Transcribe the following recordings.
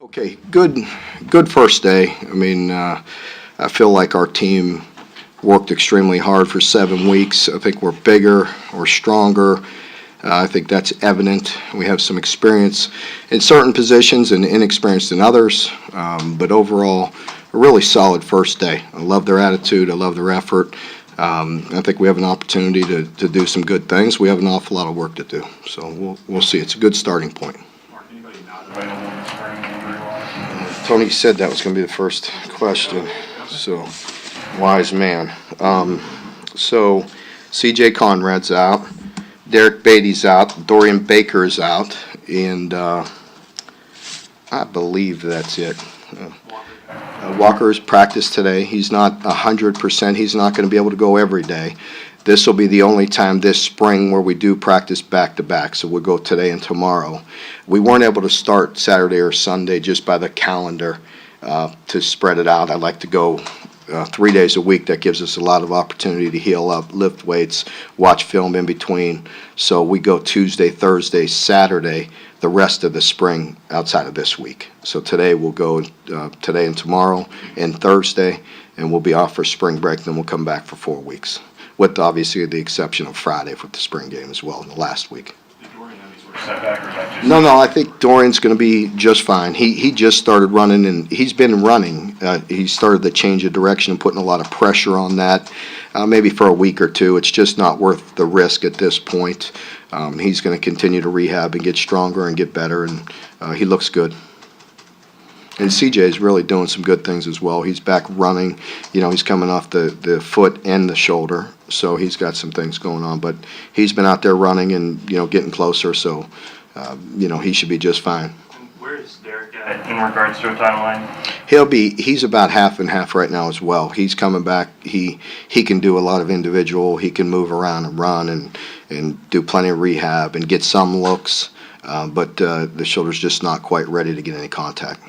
Okay, good first day. I mean, I feel like our team worked extremely hard for 7 weeks. I think we're bigger, we're stronger. I think that's evident. We have some experience in certain positions and inexperience in others, but overall, a really solid first day. I love their attitude. I love their effort. I think we have an opportunity to do some good things. We have an awful lot of work to do, so we'll see. It's a good starting point. Mark, anybody not available in the spring injury-wise? Tony said that was going to be the first question, so wise man. So C.J. Conrad's out, Derek Beatty's out, Dorian Baker's out, and I believe that's it. Walker's practiced today. He's not 100%. He's not going to be able to go every day. This will be the only time this spring where we do practice back-to-back, so we'll go today and tomorrow. We weren't able to start Saturday or Sunday just by the calendar to spread it out. I like to go 3 days a week. That gives us a lot of opportunity to heal up, lift weights, watch film in between. So we go Tuesday, Thursday, Saturday, the rest of the spring outside of this week. So today we'll go today and tomorrow and Thursday, and we'll be off for spring break. Then we'll come back for 4 weeks, with obviously the exception of Friday with the spring game as well in the last week. Did Dorian have any sort of setback, or is that just? No, I think Dorian's going to be just fine. He just started running, and he's been running. He started the change of direction and putting a lot of pressure on that, maybe for a week or two. It's just not worth the risk at this point. He's going to continue to rehab and get stronger and get better, and he looks good. And CJ is really doing some good things as well. He's back running. He's coming off the foot and the shoulder, so he's got some things going on. But he's been out there running and, getting closer, so, he should be just fine. And where is Derek at in regards to a timeline? He's about half and half right now as well. He's coming back. He can do a lot of individual. He can move around and run and do plenty of rehab and get some looks, but the shoulder's just not quite ready to get any contact.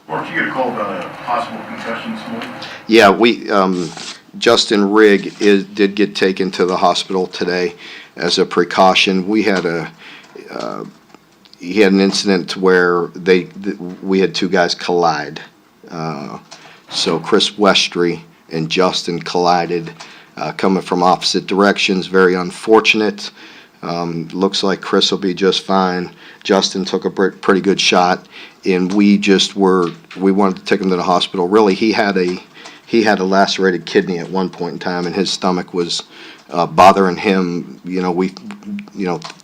Mark, you get a call about a possible concussion this morning? Yeah, Justin Rigg did get taken to the hospital today as a precaution. We had he had an incident where we had two guys collide. So Chris Westry and Justin collided, coming from opposite directions. Very unfortunate. Looks like Chris will be just fine. Justin took a pretty good shot, and we wanted to take him to the hospital. Really, he had a lacerated kidney at one point in time, and his stomach was bothering him.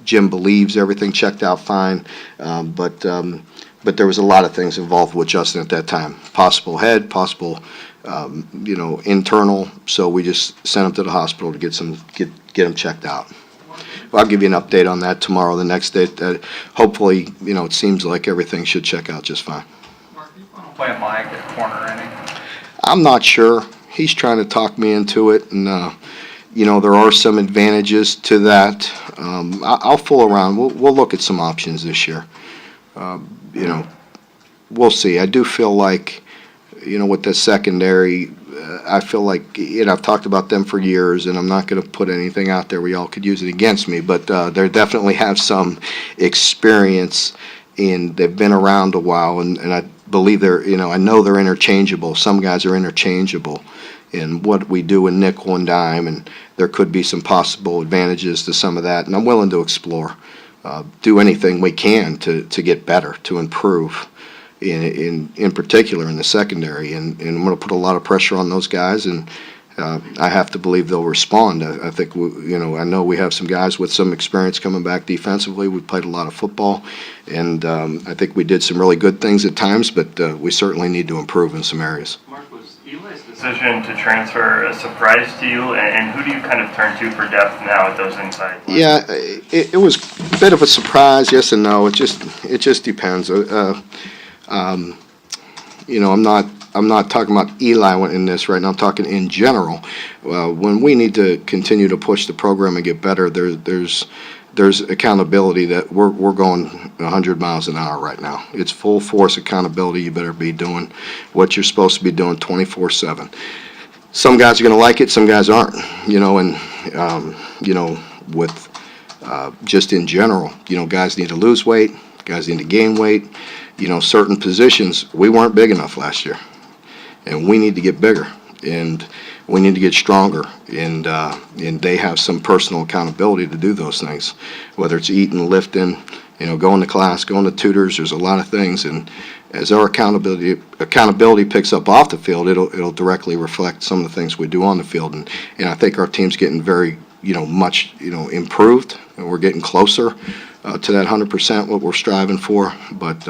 Jim believes everything checked out fine, but there was a lot of things involved with Justin at that time. Possible head, possible internal. So we just sent him to the hospital to get him checked out. Well, I'll give you an update on that tomorrow, the next day. Hopefully, it seems like everything should check out just fine. Mark, do you want to play a Mike at corner inning? I'm not sure. He's trying to talk me into it, and there are some advantages to that. I'll fool around. We'll look at some options this year. We'll see. I do feel like, with the secondary, I feel like, I've talked about them for years, and I'm not going to put anything out there where y'all could use it against me, but they definitely have some experience, and they've been around a while, and I believe I know they're interchangeable. Some guys are interchangeable in what we do in nickel and dime, and there could be some possible advantages to some of that, and I'm willing to explore, do anything we can to get better, to improve. In particular in the secondary, and I'm going to put a lot of pressure on those guys, and I have to believe they'll respond. I think I know we have some guys with some experience coming back defensively. We played a lot of football, and I think we did some really good things at times, but we certainly need to improve in some areas. Mark, was Eli's decision to transfer a surprise to you, and who do you kind of turn to for depth now at those inside? Yeah, it was a bit of a surprise, yes and no. It just depends. I'm not talking about Eli in this right now. I'm talking in general. When we need to continue to push the program and get better, there's accountability that we're going 100 miles an hour right now. It's full force accountability. You better be doing what you're supposed to be doing 24/7. Some guys are going to like it, some guys aren't. With just in general, guys need to lose weight. Guys need to gain weight. You know, certain positions, we weren't big enough last year, and we need to get bigger, and we need to get stronger, and they have some personal accountability to do those things, whether it's eating, lifting, you know, going to class, going to tutors. There's a lot of things, and as our accountability picks up off the field, it'll directly reflect some of the things we do on the field, and I think our team's getting very, you know, much, you know, improved, and we're getting closer to that 100% what we're striving for, but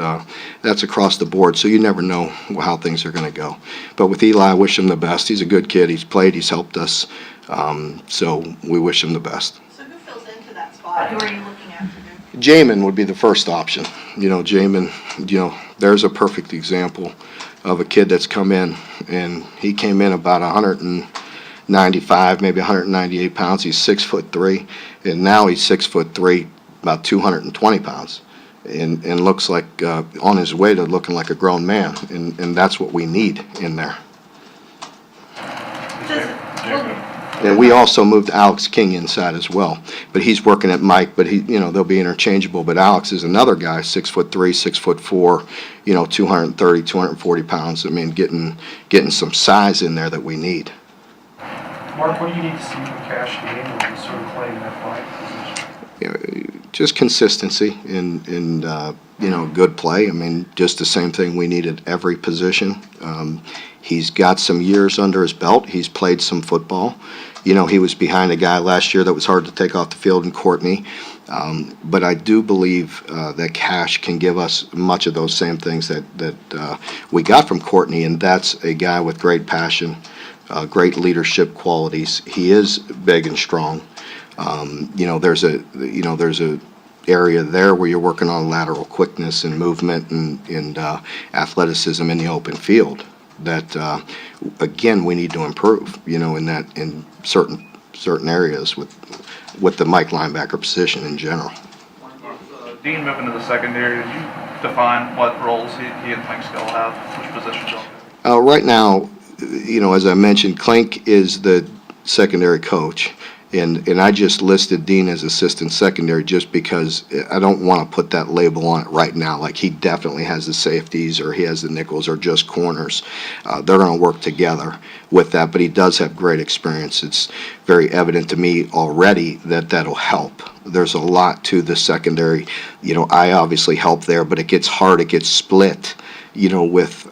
that's across the board, so you never know how things are going to go. But with Eli, I wish him the best. He's a good kid. He's played. He's helped us, so we wish him the best. So who fills into that spot? Who are you looking at to do? Jamin would be the first option. You know, Jamin, you know, there's a perfect example of a kid that's come in, and he came in about 195, maybe 198 pounds. He's 6'3", and now he's 6'3", about 220 pounds, and looks like on his way to looking like a grown man, and that's what we need in there. And we also moved Alex King inside as well, but he's working at Mike, but he, you know, they'll be interchangeable. But Alex is another guy, 6'3", 6'4", you know, 230, 240 pounds. I mean, getting some size in there that we need. Mark, what do you need to see from Cash to be able to sort of play in that fight position? You know, just consistency and you know, good play. I mean, just the same thing we need at every position. He's got some years under his belt. He's played some football. You know, he was behind a guy last year that was hard to take off the field in Courtney. But I do believe that Cash can give us much of those same things that we got from Courtney, and that's a guy with great passion, great leadership qualities. He is big and strong. You know, there's a area there where you're working on lateral quickness and movement and athleticism in the open field that again we need to improve. You know, in certain areas with the Mike linebacker position in general. Dean moving to the secondary, did you define what roles he and Klink still have, which positions on? Right now, you know, as I mentioned, Klink is the secondary coach. And I just listed Dean as assistant secondary just because I don't want to put that label on it right now. Like, he definitely has the safeties or he has the nickels or just corners. They're going to work together with that, but he does have great experience. It's very evident to me already that that'll help. There's a lot to the secondary. You know, I obviously help there, but it gets hard. It gets split. You know, with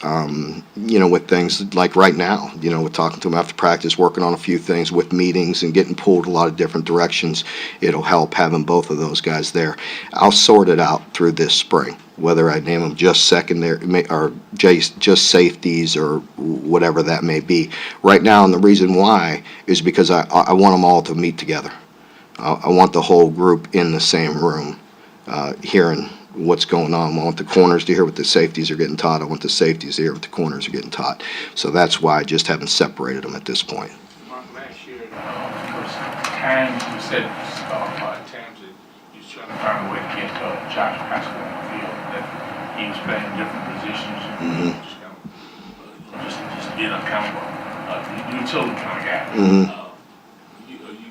things like right now, you know, we're talking to him after practice, working on a few things with meetings and getting pulled a lot of different directions. It'll help having both of those guys there. I'll sort it out through this spring, whether I name them just secondary or just safeties or whatever that may be. Right now, and the reason why is because I want them all to meet together. I want the whole group in the same room, hearing what's going on. I want the corners to hear what the safeties are getting taught. I want the safeties to hear what the corners are getting taught. So that's why I just haven't separated them at this point. Mark, last year, times you said times that you was trying to find a way to get Josh Haskell on the field, that he was playing different positions, Mm-hmm. just being uncountable. You totally kind of guy. Mm-hmm.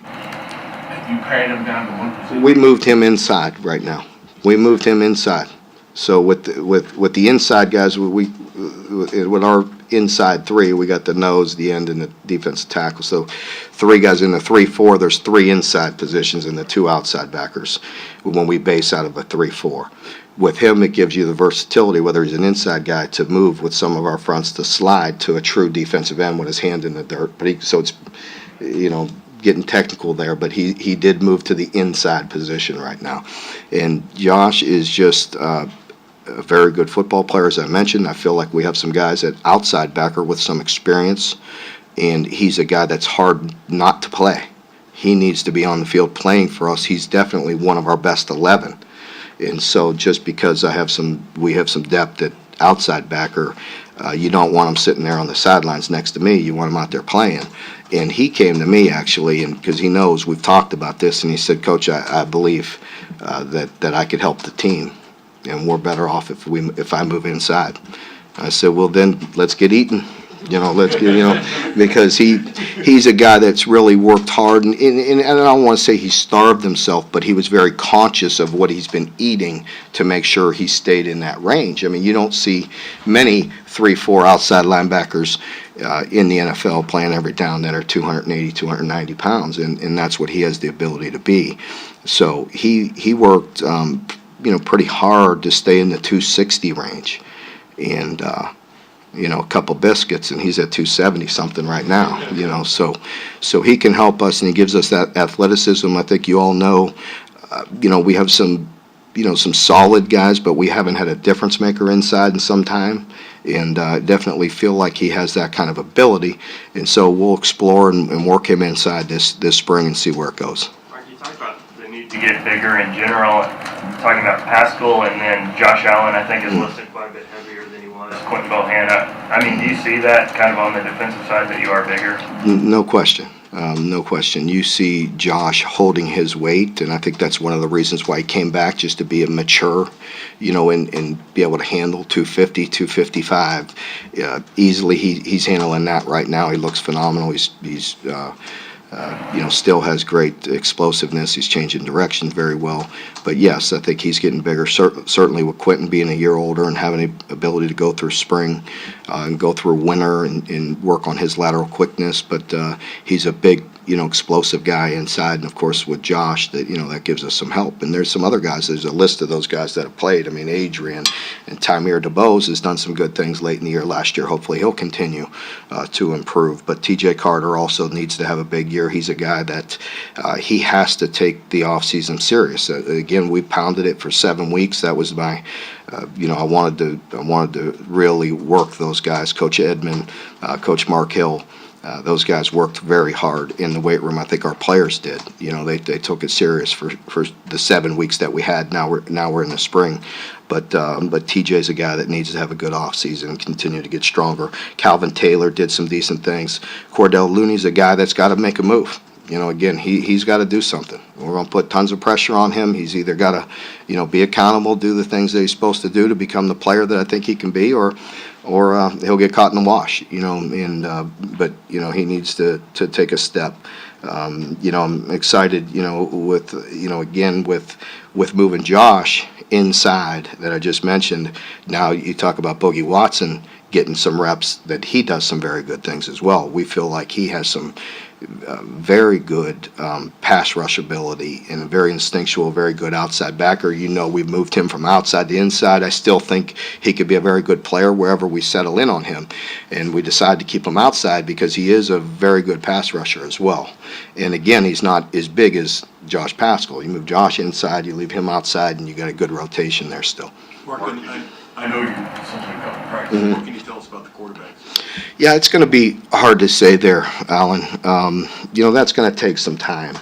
Have you pared him down to one position? We moved him inside right now. We moved him inside. So with the inside guys, with our inside three, we got the nose, the end, and the defensive tackle. So three guys in the 3-4. There's three inside positions and the two outside backers when we base out of a 3-4. With him, it gives you the versatility, whether he's an inside guy, to move with some of our fronts to slide to a true defensive end with his hand in the dirt. But so it's, you know, getting technical there, but he did move to the inside position right now. And Josh is just a very good football player, as I mentioned. I feel like we have some guys at outside backer with some experience, and he's a guy that's hard not to play. He needs to be on the field playing for us. He's definitely one of our best 11. And so just because we have some depth at outside backer, you don't want him sitting there on the sidelines next to me. You want him out there playing. And he came to me, actually, and because he knows we've talked about this, and he said, Coach, I believe that I could help the team, and we're better off if I move inside. I said, well, then let's get eating. Because he's a guy that's really worked hard, and I don't want to say he starved himself, but he was very conscious of what he's been eating to make sure he stayed in that range. I mean, you don't see many 3-4 outside linebackers in the NFL playing every down that are 280, 290 pounds, and that's what he has the ability to be. So he worked, pretty hard to stay in the 260 range, and a couple biscuits, and he's at 270 something right now. So he can help us, and he gives us that athleticism. I think you all know. We have some solid guys, but we haven't had a difference maker inside in some time, and definitely feel like he has that kind of ability. And so we'll explore and work him inside this spring and see where it goes. Mark, you talked about the need to get bigger in general, talking about Pascal, and then Josh Allen, I think, is listed quite a bit heavier than he was. Quentin Bohanna. I mean, do you see that kind of on the defensive side, that you are bigger? No question. No question. You see Josh holding his weight, and I think that's one of the reasons why he came back, just to be a mature, and be able to handle 250, 255 easily. He's handling that right now. He looks phenomenal. He's still has great explosiveness. He's changing direction very well. But yes, I think he's getting bigger. Certainly with Quentin being a year older and having the ability to go through spring and go through winter and work on his lateral quickness. But he's a big, explosive guy inside. And of course with Josh, that gives us some help. And there's some other guys. There's a list of those guys that have played. I mean, Adrian and Tymier DeBose has done some good things late in the year last year. Hopefully he'll continue to improve. But TJ Carter also needs to have a big year. He's a guy that he has to take the offseason serious. Again, we pounded it for 7 weeks. That was my, I wanted to really work those guys. Coach Edmond, Coach Mark Hill. Those guys worked very hard in the weight room. I think our players did. They took it serious for the 7 weeks that we had. Now we're in the spring, but TJ's a guy that needs to have a good off season and continue to get stronger. Calvin Taylor did some decent things. Cordell Looney's a guy that's got to make a move. Again, he's got to do something. We're going to put tons of pressure on him. He's either got to, be accountable, do the things that he's supposed to do to become the player that I think he can be, or he'll get caught in the wash. But he needs to take a step. I'm excited. With again with moving Josh inside that I just mentioned. Now you talk about Bogey Watson getting some reps, that he does some very good things as well. We feel like he has some very good pass rush ability and very instinctual, very good outside backer. We've moved him from outside to inside. I still think he could be a very good player wherever we settle in on him. And we decided to keep him outside because he is a very good pass rusher as well. And again, he's not as big as Josh Pascal. You move Josh inside, you leave him outside, and you got a good rotation there still. Mark, I know you essentially come practice. Mhm. What can you tell us about the quarterbacks? Yeah, it's going to be hard to say there, Alan. That's going to take some time.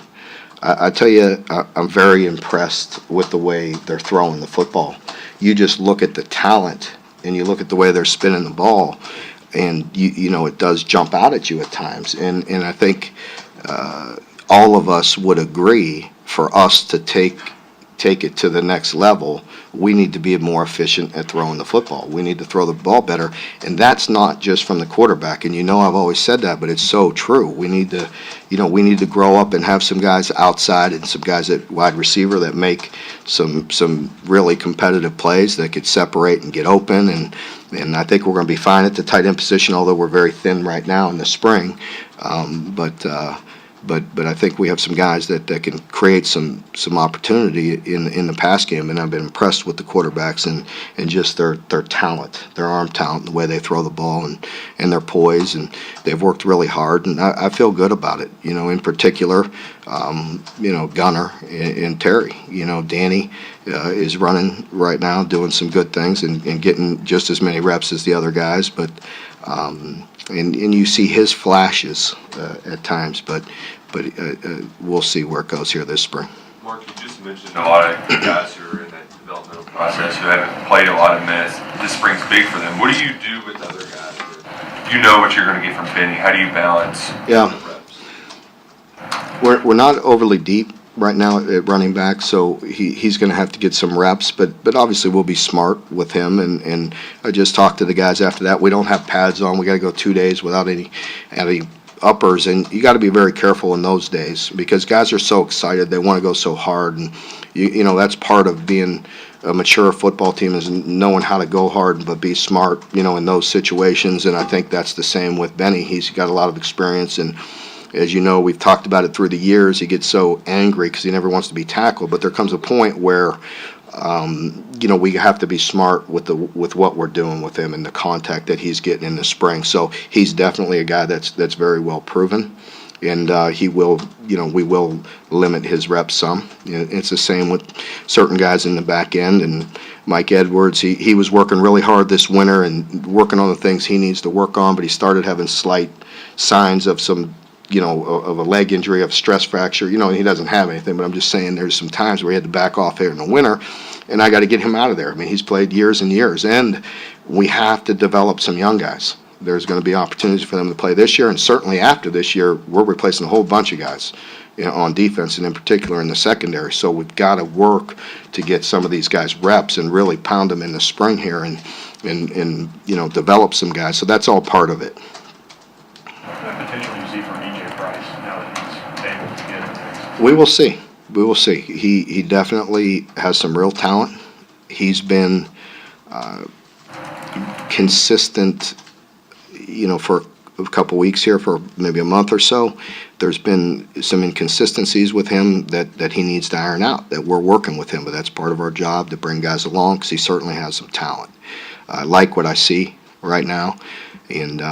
I tell you, I'm very impressed with the way they're throwing the football. You just look at the talent, and you look at the way they're spinning the ball, and it does jump out at you at times. And I think all of us would agree, for us to take it to the next level, we need to be more efficient at throwing the football. We need to throw the ball better, and that's not just from the quarterback. And I've always said that, but it's so true. We need to grow up and have some guys outside and some guys at wide receiver that make some really competitive plays that could separate and get open. And I think we're going to be fine at the tight end position, although we're very thin right now in the spring. But I think we have some guys that can create some opportunity in the pass game, and I've been impressed with the quarterbacks and just their talent, their arm talent, the way they throw the ball and their poise, and they've worked really hard, and I feel good about it. In particular, Gunner and Terry. Danny is running right now, doing some good things and getting just as many reps as the other guys, but. And you see his flashes at times, but we'll see where it goes here this spring. Mark, you just mentioned a lot of guys who are in that developmental process who haven't played a lot of minutes. This spring's big for them. What do you do with other guys? You know what you're going to get from Benny. How do you balance the reps? We're not overly deep right now at running back, so he's going to have to get some reps, but obviously we'll be smart with him, and I just talked to the guys after that. We don't have pads on. We got to go 2 days without any uppers, and you got to be very careful in those days because guys are so excited. They want to go so hard, and you know that's part of being a mature football team is knowing how to go hard but be smart, you know, in those situations, and I think that's the same with Benny. He's got a lot of experience, and as you know, we've talked about it through the years. He gets so angry because he never wants to be tackled. But there comes a point where, you know, we have to be smart with what we're doing with him and the contact that he's getting in the spring. So he's definitely a guy that's very well proven, and he will, you know, we will limit his reps some. You know, it's the same with certain guys in the back end. And Mike Edwards, he was working really hard this winter and working on the things he needs to work on, but he started having slight signs of some, you know, of a leg injury, of stress fracture. You know, he doesn't have anything, but I'm just saying there's some times where he had to back off here in the winter, and I got to get him out of there. I mean, he's played years and years, and we have to develop some young guys. There's going to be opportunities for them to play this year, and certainly after this year, we're replacing a whole bunch of guys, you know, on defense, and in particular in the secondary. So we've got to work to get some of these guys reps and really pound them in the spring here and you know, develop some guys. So that's all part of it. What potential you see from EJ Price now that he's able to get things? We will see. We will see. He definitely has some real talent. He's been consistent, you know, for a couple weeks here, for maybe a month or so. There's been some inconsistencies with him that he needs to iron out, that we're working with him, but that's part of our job to bring guys along because he certainly has some talent. I like what I see right now, and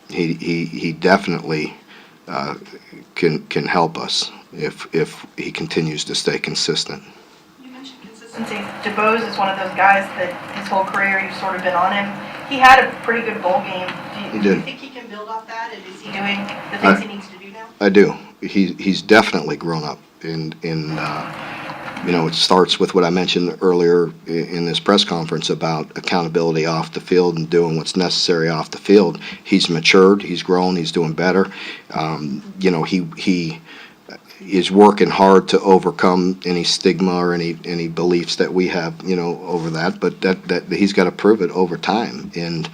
he definitely can help us if he continues to stay consistent. You mentioned consistency. DeBose is one of those guys that his whole career you've sort of been on him. He had a pretty good bowl game. He Do you did. think he can build off that? And is he doing the things he needs to do now? I do. He's definitely grown up, and you know, it starts with what I mentioned earlier in this press conference about accountability off the field and doing what's necessary off the field. He's matured, he's grown, he's doing better. You know, he is working hard to overcome any stigma or any beliefs that we have, you know, over that. But that he's got to prove it over time, and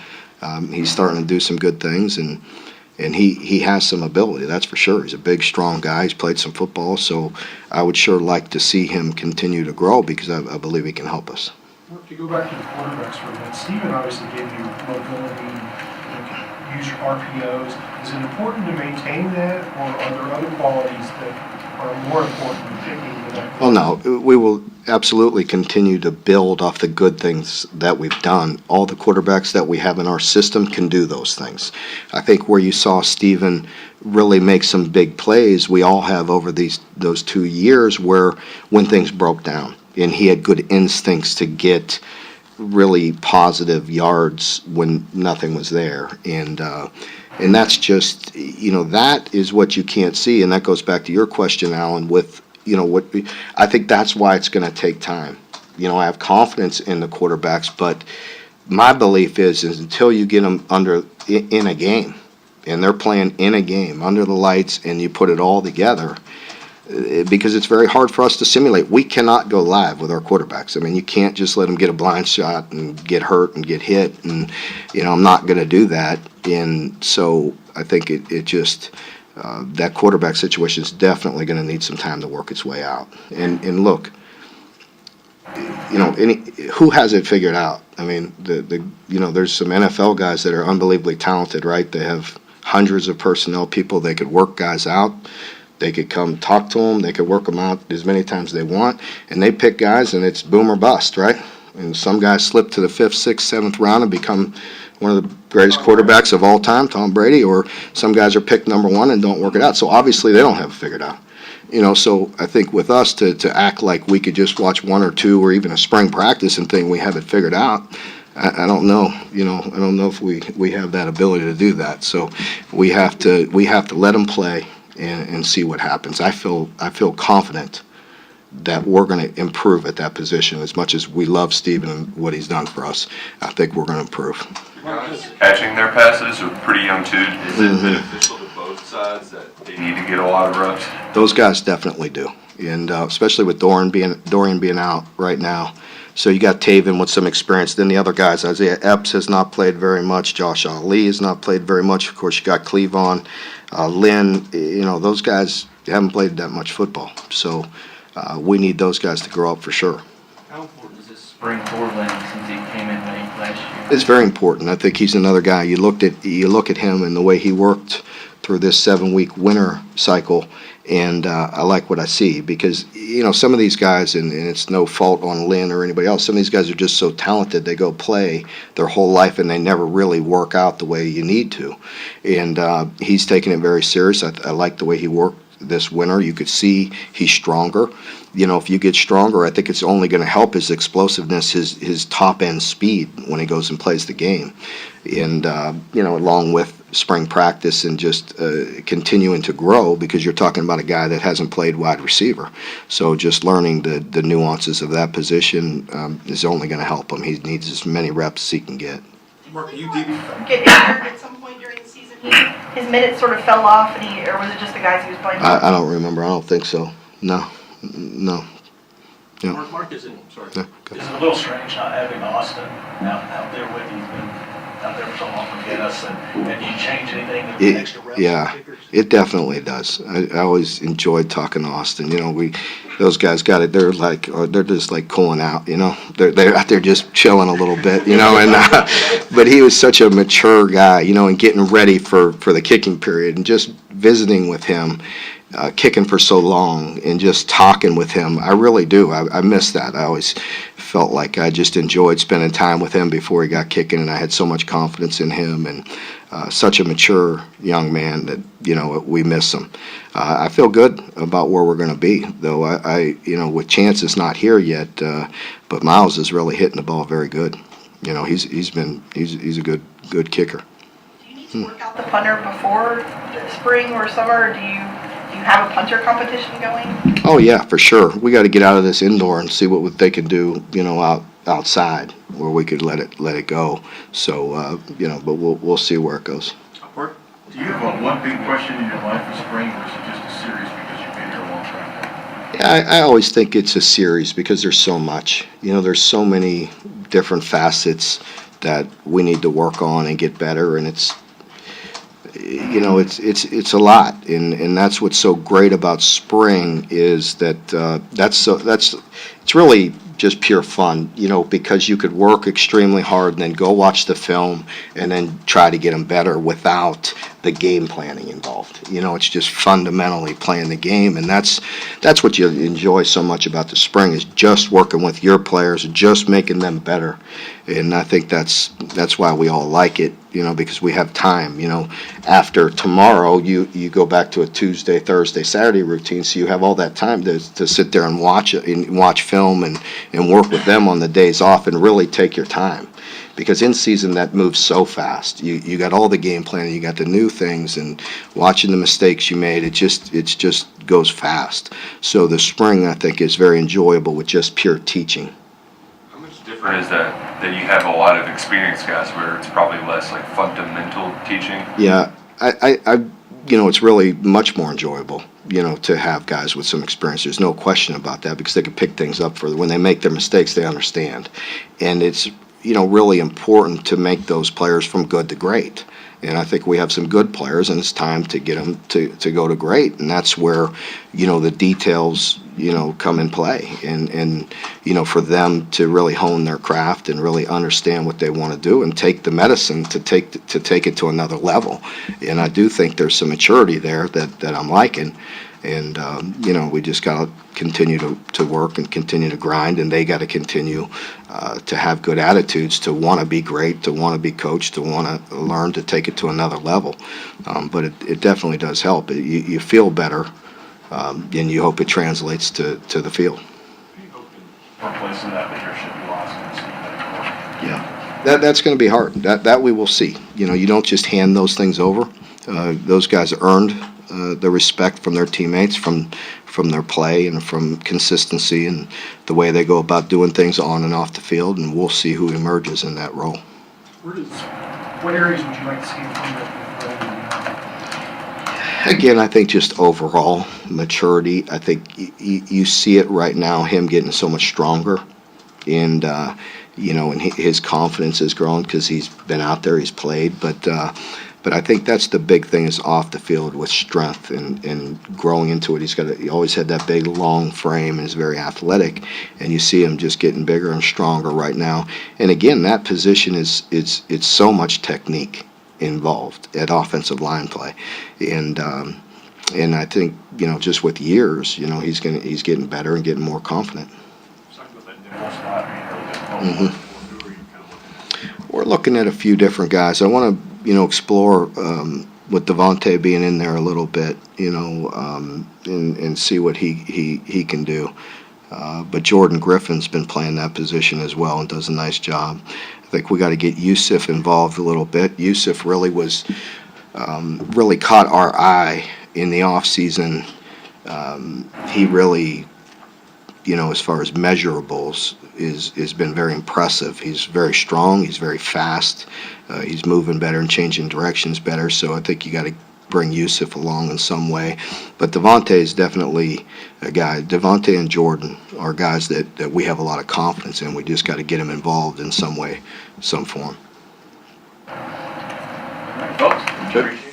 he's starting to do some good things, and he has some ability, that's for sure. He's a big, strong guy. He's played some football, so I would sure like to see him continue to grow because I believe he can help us. Well, to go back to the quarterbacks for a minute, Steven obviously gave you mobility, you can use your RPOs. Is it important to maintain that, or are there other qualities that are more important than picking the that? Well, no, we will absolutely continue to build off the good things that we've done. All the quarterbacks that we have in our system can do those things. I think where you saw Steven really make some big plays, we all have over those 2 years where when things broke down and he had good instincts to get really positive yards when nothing was there. And that's just, you know, that is what you can't see, and that goes back to your question, Alan, with, you know, what I think that's why it's going to take time. You know, I have confidence in the quarterbacks, but my belief is until you get them in a game, and they're playing in a game under the lights, and you put it all together, because it's very hard for us to simulate. We cannot go live with our quarterbacks. I mean, you can't just let them get a blind shot and get hurt and get hit, and, you know, I'm not going to do that. And so I think it just that quarterback situation is definitely going to need some time to work its way out. And look, you know, who has it figured out? I mean, you know, there's some NFL guys that are unbelievably talented, right? They have hundreds of personnel people. They could work guys out. They could come talk to them. They could work them out as many times as they want. And they pick guys, and it's boom or bust, right? And some guys slip to the 5th, 6th, 7th round and become one of the greatest quarterbacks of all time, Tom Brady, or some guys are picked number 1 and don't work it out. So obviously they don't have it figured out. You know, so I think with us to act like we could just watch 1 or 2 or even a spring practice and think we have it figured out, I don't know. You know, I don't know if we have that ability to do that. So we have to let them play and see what happens. I feel confident that we're going to improve at that position. As much as we love Steven and what he's done for us, I think we're going to improve. Guys catching their passes are pretty young too. Is it beneficial to both sides that they need to get a lot of reps? Those guys definitely do. and especially with Dorian being out right now. So you got Taven with some experience. Then the other guys, Isaiah Epps has not played very much. Josh Ali has not played very much. Of course, you got Cleavon, Lynn. Those guys haven't played that much football. So we need those guys to grow up for sure. How important is this spring for Lynn since he came in late last year? It's very important. I think he's another guy. You look at him and the way he worked through this 7-week winter cycle, and I like what I see because some of these guys, and it's no fault on Lynn or anybody else. Some of these guys are just so talented. They go play their whole life and they never really work out the way you need to. And he's taking it very serious. I like the way he worked this winter. You could see he's stronger. If you get stronger, I think it's only going to help his explosiveness, his top end speed when he goes and plays the game, and along with spring practice and just continuing to grow, because you're talking about a guy that hasn't played wide receiver. So just learning the nuances of that position is only going to help him. He needs as many reps as he can get. Mark, you Get injured at some point during the season. His minutes sort of fell off, or was it just the guys he was playing with? I don't remember. I don't think so. No. Yeah. Mark, is it Yeah, go. a little strange not having Austin out there with you? He's been out there for so long to get us, and do you change anything with the extra reps? Yeah, and kickers? it definitely does. I always enjoyed talking to Austin. Those guys got it. They're just like cooling out. They're out there just chilling a little bit. And but he was such a mature guy. And getting ready for the kicking period and just visiting with him. Kicking for so long and just talking with him. I really do. I miss that. I always felt like I just enjoyed spending time with him before he got kicking, and I had so much confidence in him, and such a mature young man that, we miss him. I feel good about where we're going to be, though. With Chance's not here yet, but Miles is really hitting the ball very good. He's a good kicker. Do you need to work out the punter before spring or summer, or do you have a punter competition going? Oh yeah, for sure. We got to get out of this indoor and see what they can do, outside where we could let it go. So, but we'll see where it goes. Mark, do you have one big question in your life for spring, or is it just a series because you've been here a long time? Yeah, I always think it's a series because there's so much. There's so many different facets that we need to work on and get better, and it's a lot, and that's what's so great about spring is that it's really just pure fun, because you could work extremely hard and then go watch the film and then try to get them better without the game planning involved. It's just fundamentally playing the game, and that's what you enjoy so much about the spring is just working with your players, just making them better. And I think that's why we all like it, because we have time. After tomorrow, you go back to a Tuesday, Thursday, Saturday routine, so you have all that time to sit there and watch film and work with them on the days off and really take your time. Because in season that moves so fast. You got all the game planning, you got the new things, and watching the mistakes you made. It just goes fast. So the spring, I think, is very enjoyable with just pure teaching. How much different is that you have a lot of experienced guys where it's probably less like fundamental teaching? Yeah, it's really much more enjoyable, to have guys with some experience. There's no question about that because they can pick things up when they make their mistakes, they understand. And it's, really important to make those players from good to great. And I think we have some good players, and it's time to get them to go to great. And that's where, the details, come in play. And for them to really hone their craft and really understand what they want to do and take the medicine to take it to another level. And I do think there's some maturity there that I'm liking. And, we just got to continue to work and continue to grind, and they got to continue to have good attitudes, to want to be great, to want to be coached, to want to learn to take it to another level. But it definitely does help. You feel better, and you hope it translates to the field. Replacing that leadership you lost in the season. Yeah, that's going to be hard. That we will see. You don't just hand those things over. Those guys earned the respect from their teammates, from their play, and from consistency and the way they go about doing things on and off the field, and we'll see who emerges in that role. What areas would you like to see improvement Again, I think just overall maturity. I think you see it right now, him getting so much stronger. And, and his confidence has grown because he's been out there, he's played. But I think that's the big thing is off the field with strength and growing into it. He always had that big, long frame and is very athletic. And you see him just getting bigger and stronger right now. And again, that position it's so much technique involved at offensive line play. And I think, just with years, he's getting better and getting more confident. We're looking at a few different guys. I want to, explore with Devontae being in there a little bit, and see what he can do. But Jordan Griffin's been playing that position as well and does a nice job. I think we got to get Yusuf involved a little bit. Yusuf really really caught our eye in the off season. He really, as far as measurables, is been very impressive. He's very strong. He's very fast. He's moving better and changing directions better. So I think you got to bring Yusuf along in some way. But Devontae is definitely a guy. Devontae and Jordan are guys that we have a lot of confidence in. We just got to get him involved in some way, some form. All right, folks. Good. Appreciate